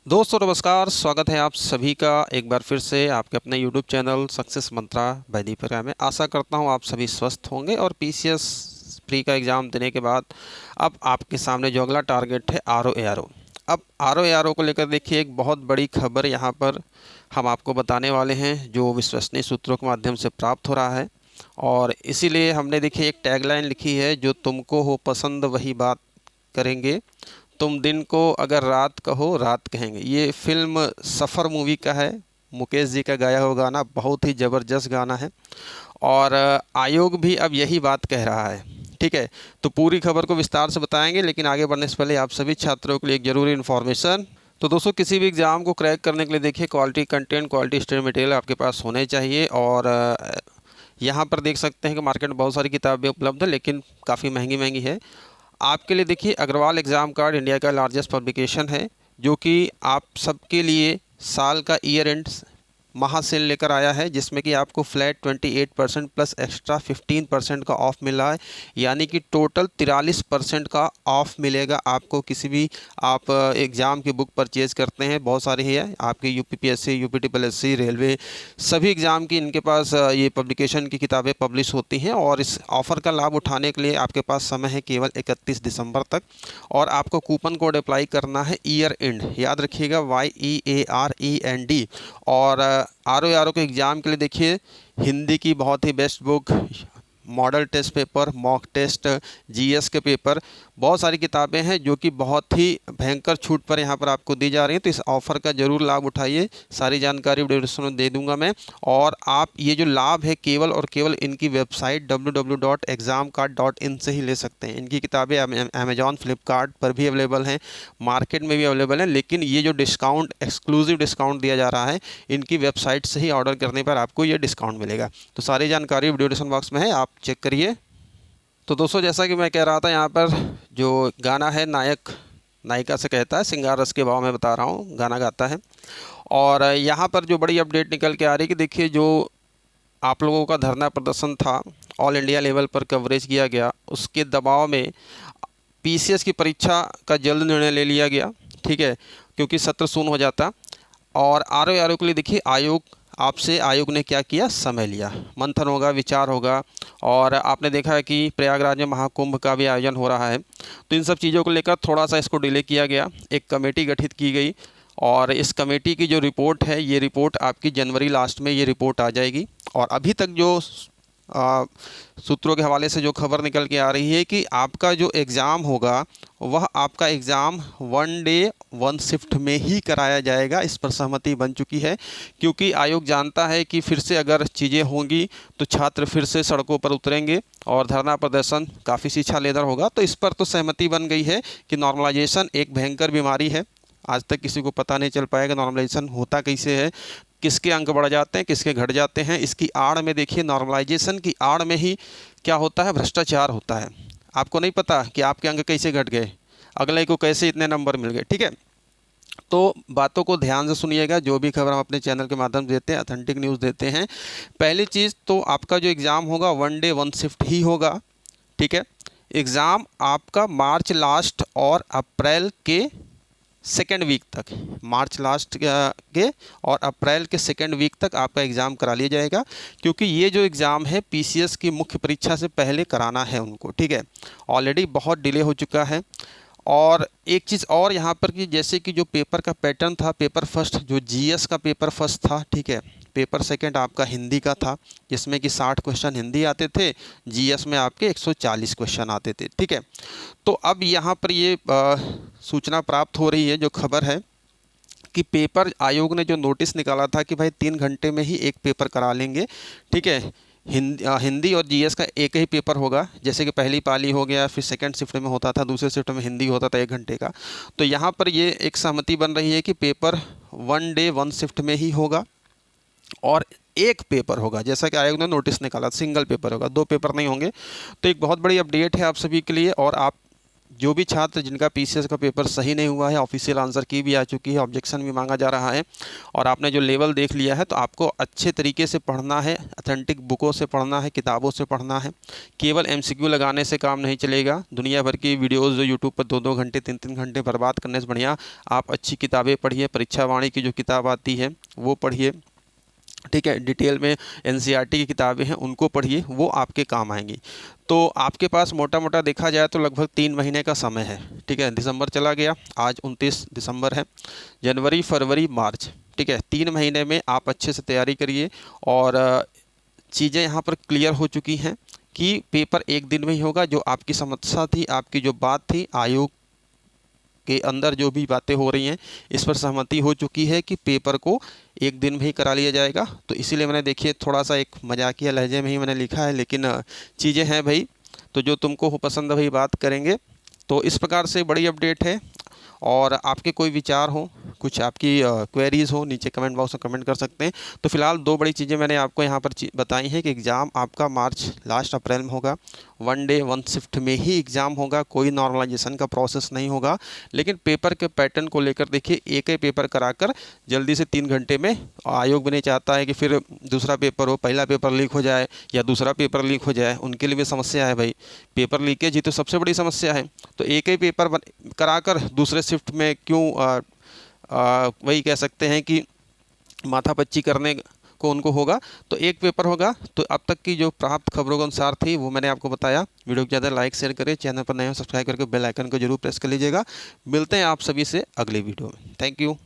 दोस्तों नमस्कार, स्वागत है आप सभी का एक बार फिर से आपके अपने YouTube चैनल सक्सेस मंत्रा बाय दीपिका में। आशा करता हूं आप सभी स्वस्थ होंगे और पीसीएस प्री का एग्ज़ाम देने के बाद अब आपके सामने जो अगला टारगेट है आरओ अब आरओ को लेकर देखिए एक बहुत बड़ी खबर यहाँ पर हम आपको बताने वाले हैं जो विश्वसनीय सूत्रों के माध्यम से प्राप्त हो रहा है। और इसीलिए हमने देखिए एक टैगलाइन लिखी है, जो तुमको हो पसंद वही बात करेंगे, तुम दिन को अगर रात कहो रात कहेंगे। ये फिल्म सफ़र मूवी का है, मुकेश जी का गाया हुआ गाना, बहुत ही ज़बरदस्त गाना है। और आयोग भी अब यही बात कह रहा है। ठीक है, तो पूरी खबर को विस्तार से बताएंगे, लेकिन आगे बढ़ने से पहले आप सभी छात्रों के लिए एक ज़रूरी इन्फॉर्मेशन। तो दोस्तों, किसी भी एग्ज़ाम को क्रैक करने के लिए देखिए quality content, quality study material आपके पास होने चाहिए। और यहाँ पर देख सकते हैं कि मार्केट में बहुत सारी किताबें उपलब्ध है, लेकिन काफ़ी महंगी महंगी है। आपके लिए देखिए अग्रवाल एग्ज़ाम कार्ड इंडिया का लार्जेस्ट पब्लिकेशन है, जो कि आप सबके लिए साल का ईयर एंड महा सेल लेकर आया है, जिसमें कि आपको फ्लैट 28% प्लस एक्स्ट्रा 15% का ऑफ़ मिला है। यानी कि टोटल 43% का ऑफ़ मिलेगा आपको किसी भी आप एग्ज़ाम की बुक परचेज़ करते हैं। बहुत सारी है आपके यूपीपीएससी, यूपीटीपीएससी, रेलवे, सभी एग्ज़ाम की इनके पास ये पब्लिकेशन की किताबें पब्लिश होती हैं। और इस ऑफ़र का लाभ उठाने के लिए आपके पास समय है केवल 31 दिसंबर तक। और आपको कूपन कोड अप्लाई करना है ईयर एंड, याद रखिएगा YEAREND। और आरओ के एग्ज़ाम के लिए देखिए हिंदी की बहुत ही best book, model test paper, mock test, GS के पेपर, बहुत सारी किताबें हैं जो कि बहुत ही भयंकर छूट पर यहाँ पर आपको दी जा रही हैं। तो इस ऑफ़र का ज़रूर लाभ उठाइए। सारी जानकारी डिस्क्रिप्शन में दे दूंगा मैं। और आप ये जो लाभ है केवल और केवल इनकी वेबसाइट www.examcard.in से ही ले सकते हैं। इनकी किताबें अमेजॉन, फ्लिपकार्ट पर भी अवेलेबल हैं, मार्केट में भी अवेलेबल हैं। लेकिन ये जो डिस्काउंट, एक्सक्लूसिव डिस्काउंट दिया जा रहा है, इनकी वेबसाइट से ही ऑर्डर करने पर आपको ये डिस्काउंट मिलेगा। तो सारी जानकारी वीडियो डिस्क्रिप्शन बॉक्स में है, आप चेक करिए। तो दोस्तों, जैसा कि मैं कह रहा था, यहाँ पर जो गाना है नायक नायिका से कहता है, सिंगार रस के भाव में बता रहा हूँ, गाना गाता है। और यहाँ पर जो बड़ी अपडेट निकल के आ रही है कि देखिए जो आप लोगों का धरना प्रदर्शन था, ऑल इंडिया लेवल पर कवरेज किया गया, उसके दबाव में पीसीएस की परीक्षा का जल्द निर्णय ले लिया गया। ठीक है, क्योंकि सत्र शून्य हो जाता। और आरओ के लिए देखिए आयोग ने क्या किया, समय लिया, मंथन होगा, विचार होगा। और आपने देखा है कि प्रयागराज में महाकुंभ का भी आयोजन हो रहा है। तो इन सब चीज़ों को लेकर थोड़ा सा इसको डिले किया गया, एक कमेटी गठित की गई। और इस कमेटी की जो रिपोर्ट है, ये रिपोर्ट आपकी जनवरी लास्ट में ये रिपोर्ट आ जाएगी। और अभी तक जो सूत्रों के हवाले से जो खबर निकल के आ रही है कि आपका जो एग्ज़ाम होगा वह आपका एग्ज़ाम 1 डे 1 शिफ्ट में ही कराया जाएगा। इस पर सहमति बन चुकी है, क्योंकि आयोग जानता है कि फिर से अगर चीज़ें होंगी तो छात्र फिर से सड़कों पर उतरेंगे और धरना प्रदर्शन काफ़ी शिक्षा लेदर होगा। तो इस पर तो सहमति बन गई है कि नॉर्मलाइजेशन एक भयंकर बीमारी है। आज तक किसी को पता नहीं चल पाएगा नॉर्मलाइजेशन होता कैसे है, किसके अंक बढ़ जाते हैं, किसके घट जाते हैं। इसकी आड़ में देखिए, नॉर्मलाइजेशन की आड़ में ही क्या होता है, भ्रष्टाचार होता है। आपको नहीं पता कि आपके अंक कैसे घट गए, अगले को कैसे इतने नंबर मिल गए। ठीक है, तो बातों को ध्यान से सुनिएगा। जो भी खबर हम अपने चैनल के माध्यम से देते हैं, ऑथेंटिक न्यूज़ देते हैं। पहली चीज़ तो आपका जो एग्ज़ाम होगा 1 डे 1 शिफ्ट ही होगा। ठीक है, एग्ज़ाम आपका मार्च लास्ट और अप्रैल के सेकेंड वीक तक, मार्च लास्ट के और अप्रैल के सेकेंड वीक तक आपका एग्ज़ाम करा लिया जाएगा। क्योंकि ये जो एग्ज़ाम है पीसीएस की मुख्य परीक्षा से पहले कराना है उनको। ठीक है, ऑलरेडी बहुत डिले हो चुका है। और एक चीज़ और यहाँ पर कि जैसे कि जो पेपर का पैटर्न था, पेपर फर्स्ट जो जीएस का पेपर फर्स्ट था, ठीक है, पेपर सेकंड आपका हिंदी का था, जिसमें कि 60 क्वेश्चन हिंदी आते थे, जीएस में आपके 140 क्वेश्चन आते थे। ठीक है, तो अब यहाँ पर ये सूचना प्राप्त हो रही है, जो खबर है कि पेपर आयोग ने जो नोटिस निकाला था कि भाई 3 घंटे में ही एक पेपर करा लेंगे। ठीक है, हिंदी और जीएस का एक ही पेपर होगा, जैसे कि पहली पाली हो गया, फिर सेकंड शिफ्ट में होता था, दूसरे शिफ्ट में हिंदी होता था 1 घंटे का। तो यहाँ पर ये एक सहमति बन रही है कि पेपर 1 डे 1 शिफ्ट में ही होगा और एक पेपर होगा, जैसा कि आयोग ने नोटिस निकाला, सिंगल पेपर होगा, 2 पेपर नहीं होंगे। तो एक बहुत बड़ी अपडेट है आप सभी के लिए। और आप जो भी छात्र जिनका पीसीएस का पेपर सही नहीं हुआ है, ऑफिशियल आंसर की भी आ चुकी है, ऑब्जेक्शन भी मांगा जा रहा है, और आपने जो लेवल देख लिया है, तो आपको अच्छे तरीके से पढ़ना है, ऑथेंटिक बुकों से पढ़ना है, किताबों से पढ़ना है। केवल एमसीक्यू लगाने से काम नहीं चलेगा। दुनिया भर की वीडियोज़ जो यूट्यूब पर 2-2 घंटे 3-3 घंटे बर्बाद करने से बढ़िया आप अच्छी किताबें पढ़िए। परीक्षा वाणी की जो किताब आती है वो पढ़िए, ठीक है। डिटेल में एनसीईआरटी की किताबें हैं उनको पढ़िए, वो आपके काम आएंगी। तो आपके पास मोटा मोटा देखा जाए तो लगभग 3 महीने का समय है, ठीक है। दिसंबर चला गया, आज 29 दिसंबर है। जनवरी, फरवरी, मार्च, ठीक है, 3 महीने में आप अच्छे से तैयारी करिए। और चीज़ें यहाँ पर क्लियर हो चुकी हैं कि पेपर एक दिन में ही होगा। जो आपकी समस्या थी, आपकी जो बात थी, आयोग के अंदर जो भी बातें हो रही हैं, इस पर सहमति हो चुकी है कि पेपर को एक दिन में ही करा लिया जाएगा। तो इसीलिए मैंने देखिए थोड़ा सा एक मजाकिया लहजे में ही मैंने लिखा है, लेकिन चीज़ें हैं भाई, तो जो तुमको हो पसंद है भाई बात करेंगे। तो इस प्रकार से बड़ी अपडेट है। और आपके कोई विचार हो, कुछ आपकी क्वेरीज़ हो, नीचे कमेंट बॉक्स में कमेंट कर सकते हैं। तो फिलहाल 2 बड़ी चीज़ें मैंने आपको यहाँ पर बताई हैं कि एग्ज़ाम आपका मार्च लास्ट अप्रैल में होगा। 1 डे 1 शिफ्ट में ही एग्ज़ाम होगा, कोई नॉर्मलाइजेशन का प्रोसेस नहीं होगा। लेकिन पेपर के पैटर्न को लेकर देखिए, एक ही पेपर कराकर जल्दी से 3 घंटे में, आयोग भी नहीं चाहता है कि फिर दूसरा पेपर हो, पहला पेपर लीक हो जाए या दूसरा पेपर लीक हो जाए, उनके लिए भी समस्या है भाई। पेपर लीकेज ही तो सबसे बड़ी समस्या है। तो एक ही पेपर कराकर दूसरे शिफ्ट में क्यों वही कह सकते हैं कि माथापच्ची करने को उनको होगा। तो एक पेपर होगा। तो अब तक की जो प्राप्त खबरों के अनुसार थी वो मैंने आपको बताया। वीडियो को ज़्यादा लाइक शेयर करें, चैनल पर नए हो सब्सक्राइब करके बेल आइकन को जरूर प्रेस कर लीजिएगा। मिलते हैं आप सभी से अगली वीडियो में। Thank you.